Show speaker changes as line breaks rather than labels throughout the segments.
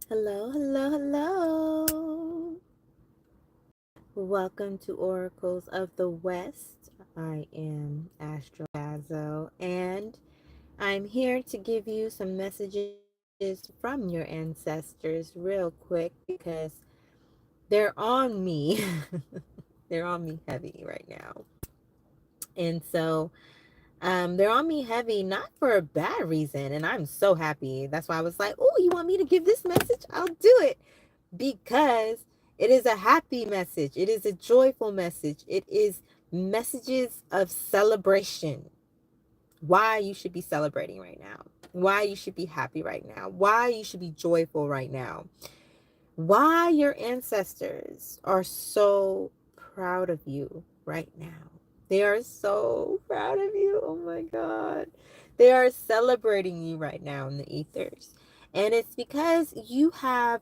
Hello, hello, hello. Welcome to Oracles of the West. I am astrojazzo, and I'm here to give you some messages from your ancestors real quick because they're on me. They're on me heavy right now. And so they're on me heavy, not for a bad reason. And I'm so happy. That's why I was like, oh, you want me to give this message? I'll do it. Because it is a happy message. It is a joyful message. It is messages of celebration. Why you should be celebrating right now. Why you should be happy right now. Why you should be joyful right now. Why your ancestors are so proud of you right now. They are so proud of you. Oh my God. They are celebrating you right now in the ethers. And it's because you have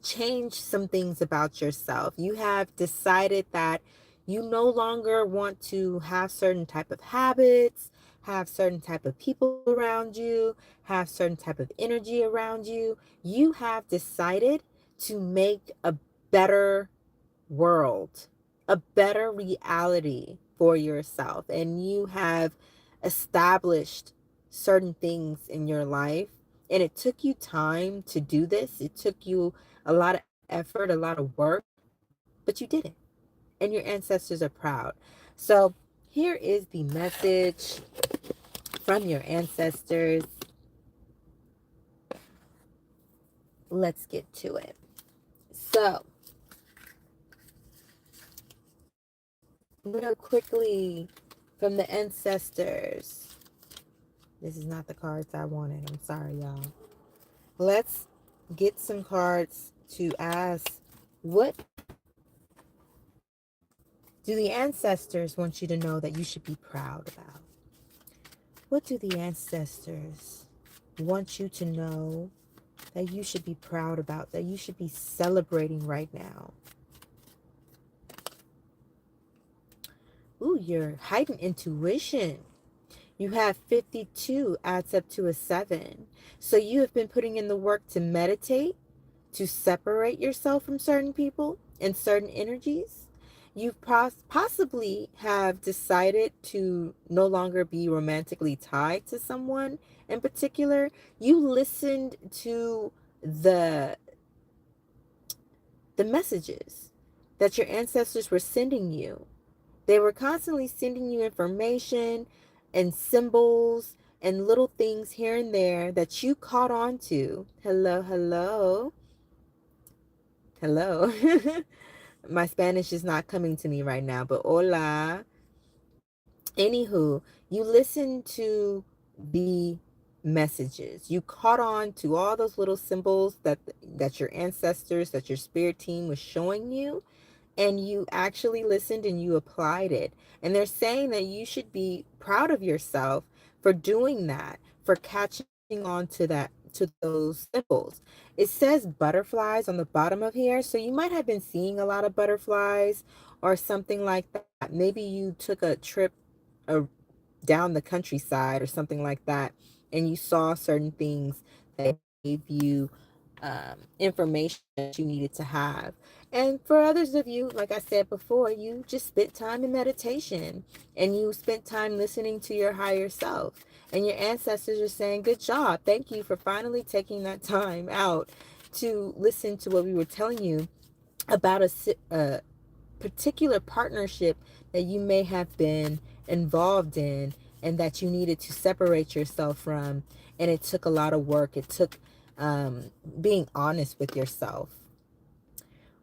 change some things about yourself. You have decided that you no longer want to have certain type of habits, have certain type of people around you, have certain type of energy around you. You have decided to make a better world, a better reality for yourself. And you have established certain things in your life. And it took you time to do this. It took you a lot of effort, a lot of work, but you did it. And your ancestors are proud. So here is the message from your ancestors. Let's get to it. So, real quickly from the ancestors. This is not the cards I wanted. I'm sorry, y'all. Let's get some cards to ask, what do the ancestors want you to know that you should be proud about? What do the ancestors want you to know that you should be proud about, that you should be celebrating right now? Ooh, your heightened intuition. You have 52 adds up to a 7. So you have been putting in the work to meditate, to separate yourself from certain people and certain energies. You possibly have decided to no longer be romantically tied to someone in particular. You listened to the the messages that your ancestors were sending you. They were constantly sending you information and symbols and little things here and there that you caught on to. Hello, hello, hello. My Spanish is not coming to me right now, but hola. Anywho, you listen to the messages. You caught on to all those little symbols that your ancestors, that your spirit team was showing you, and you actually listened and you applied it. And they're saying that you should be proud of yourself for doing that, for catching on to those symbols. It says butterflies on the bottom of here, so you might have been seeing a lot of butterflies or something like that. Maybe you took a trip uh, down the countryside or something like that, and you saw certain things that gave you information that you needed to have. And for others of you, like I said before, you just spent time in meditation and you spent time listening to your higher self. And your ancestors are saying, good job. Thank you for finally taking that time out to listen to what we were telling you about a particular partnership that you may have been involved in and that you needed to separate yourself from. And it took a lot of work. It took being honest with yourself.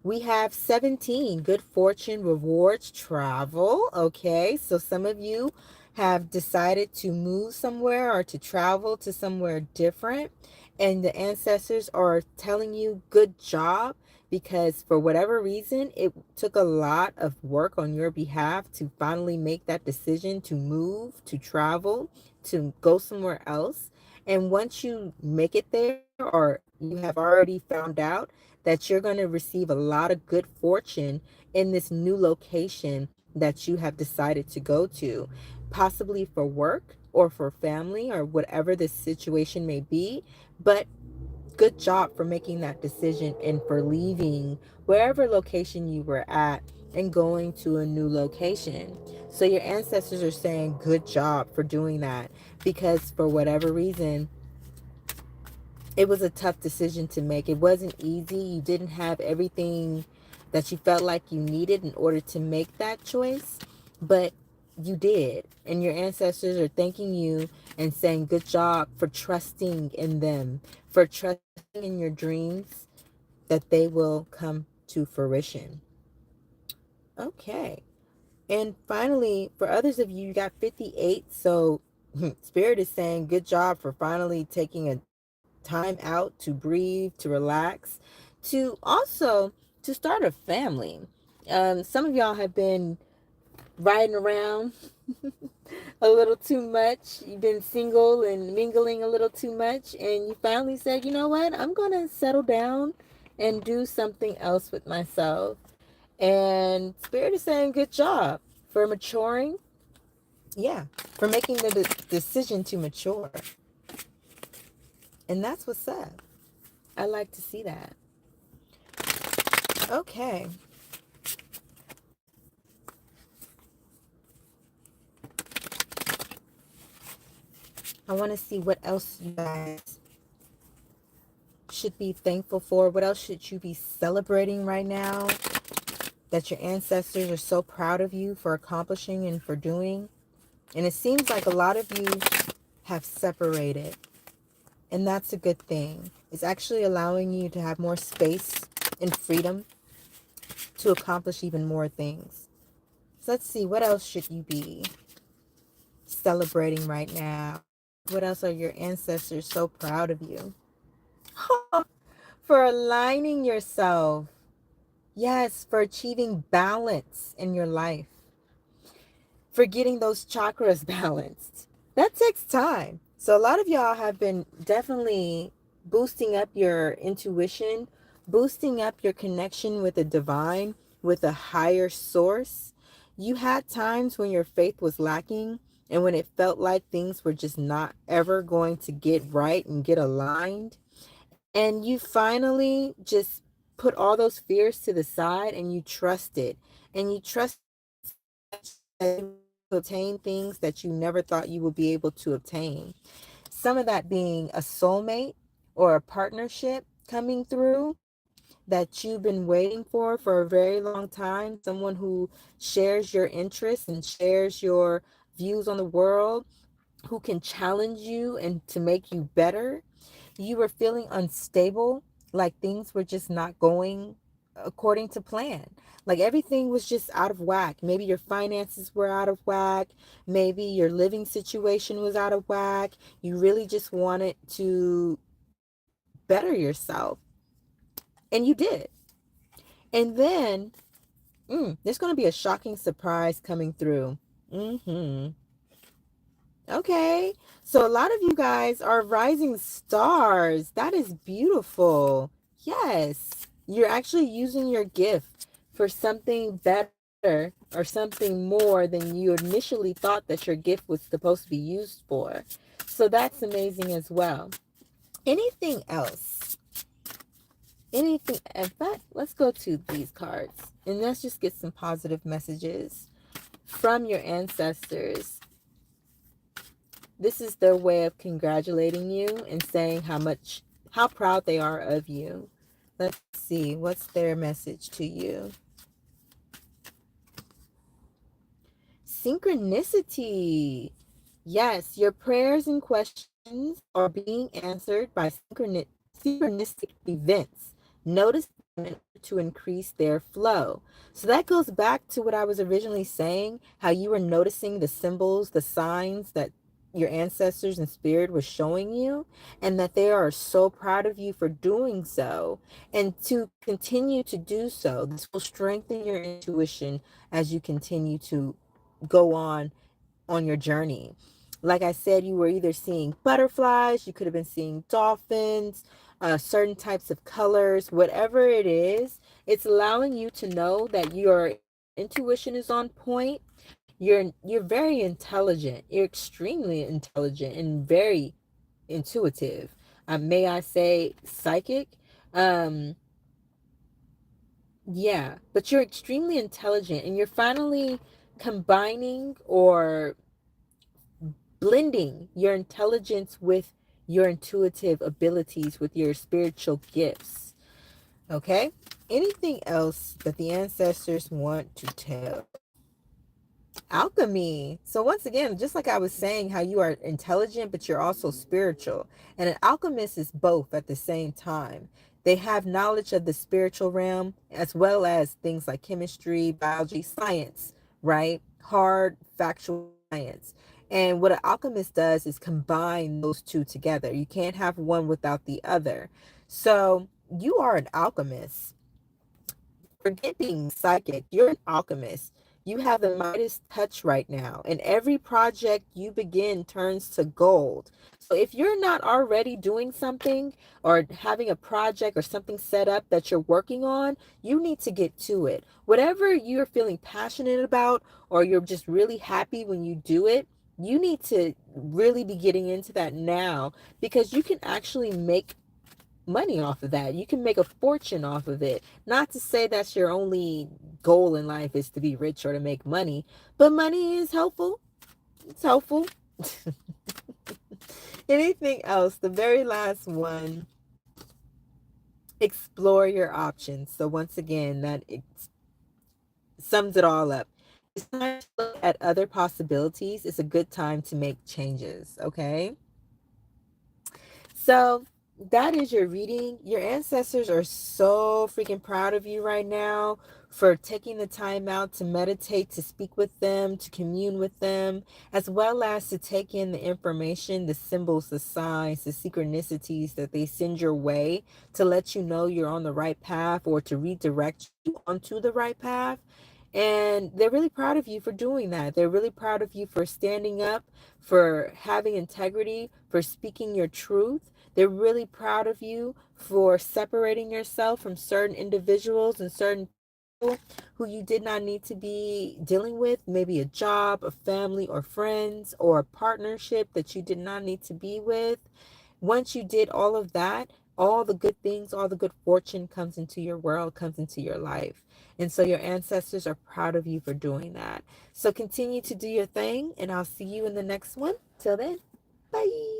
We have 17, good fortune, rewards, travel. Okay, so some of you have decided to move somewhere or to travel to somewhere different, and the ancestors are telling you good job, because for whatever reason it took a lot of work on your behalf to finally make that decision to move, to travel, to go somewhere else. And once you make it there, or you have already found out that you're going to receive a lot of good fortune in this new location that you have decided to go to, possibly for work or for family or whatever the situation may be. But Good job for making that decision and for leaving wherever location you were at and going to a new location. So your ancestors are saying good job for doing that, because for whatever reason, it was a tough decision to make. It wasn't easy. You didn't have everything that you felt like you needed in order to make that choice, but you did. And your ancestors are thanking you and saying good job for trusting in them, for trusting in your dreams, that they will come to fruition. Okay. And finally, for others of you, you got 58. So Spirit is saying good job for finally taking a time out to breathe, to relax, to also to start a family. Some of y'all have been riding around a little too much. You've been single and mingling a little too much, and you finally said, you know what, I'm going to settle down and do something else with myself. And Spirit is saying good job for maturing. Yeah, for making the decision to mature. And that's what's up. I like to see that. Okay. I want to see what else you guys should be thankful for. What else should you be celebrating right now that your ancestors are so proud of you for accomplishing and for doing? And it seems like a lot of you have separated. And that's a good thing. It's actually allowing you to have more space and freedom to accomplish even more things. So let's see, what else should you be celebrating right now? What else are your ancestors so proud of you? For aligning yourself. Yes, for achieving balance in your life. For getting those chakras balanced. That takes time. So a lot of y'all have been definitely boosting up your intuition, boosting up your connection with the divine, with a higher source. You had times when your faith was lacking and when it felt like things were just not ever going to get right and get aligned. And you finally just put all those fears to the side and you trusted. And you trust to obtain things that you never thought you would be able to obtain. Some of that being a soulmate or a partnership coming through that you've been waiting for a very long time. Someone who shares your interests and shares your views on the world, who can challenge you and to make you better. You were feeling unstable, like things were just not going according to plan. Like everything was just out of whack. Maybe your finances were out of whack. Maybe your living situation was out of whack. You really just wanted to better yourself. And you did. And then there's going to be a shocking surprise coming through. Okay. So a lot of you guys are rising stars. That is beautiful. Yes. You're actually using your gift for something better or something more than you initially thought that your gift was supposed to be used for. So that's amazing as well. Anything else? Anything? In fact, let's go to these cards and let's just get some positive messages from your ancestors. This is their way of congratulating you and saying how proud they are of you. Let's see, what's their message to you? Synchronicity. Yes, your prayers and questions are being answered by synchronistic events. Notice them in order to increase their flow. So that goes back to what I was originally saying, how you were noticing the symbols, the signs that your ancestors and spirit was showing you, and that they are so proud of you for doing so, and to continue to do so. This will strengthen your intuition as you continue to go on your journey. Like I said, you were either seeing butterflies, you could have been seeing dolphins, certain types of colors, whatever it is. It's allowing you to know that your intuition is on point. You're very intelligent. You're extremely intelligent and very intuitive. may I say psychic. Um, yeah, but you're extremely intelligent and you're finally combining or blending your intelligence with your intuitive abilities, with your spiritual gifts. Okay? Anything else that the ancestors want to tell? Alchemy. So once again, just like I was saying, how you are intelligent, but you're also spiritual. And an alchemist is both at the same time. They have knowledge of the spiritual realm as well as things like chemistry, biology, science, right? Hard, factual science. And what an alchemist does is combine those two together. You can't have one without the other. So you are an alchemist. Forget being psychic. You're an alchemist. You have the Midas touch right now, and every project you begin turns to gold. So if you're not already doing something or having a project or something set up that you're working on, you need to get to it. Whatever you're feeling passionate about, or you're just really happy when you do it, you need to really be getting into that now, because you can actually make money off of that. You can make a fortune off of it. Not to say that's your only goal in life is to be rich or to make money, but money is helpful. It's helpful. Anything else? The very last one, explore your options. So once again, that it sums it all up. It's time to look at other possibilities. It's a good time to make changes, okay? So that is your reading. Your ancestors are so freaking proud of you right now for taking the time out to meditate, to speak with them, to commune with them, as well as to take in the information, the symbols, the signs, the synchronicities that they send your way to let you know you're on the right path or to redirect you onto the right path. And they're really proud of you for doing that. They're really proud of you for standing up, for having integrity, for speaking your truth. They're really proud of you for separating yourself from certain individuals and certain people who you did not need to be dealing with, maybe a job, a family, or friends, or a partnership that you did not need to be with. Once you did all of that, all the good things, all the good fortune comes into your world, comes into your life. And so your ancestors are proud of you for doing that. So continue to do your thing, and I'll see you in the next one. Till then, bye.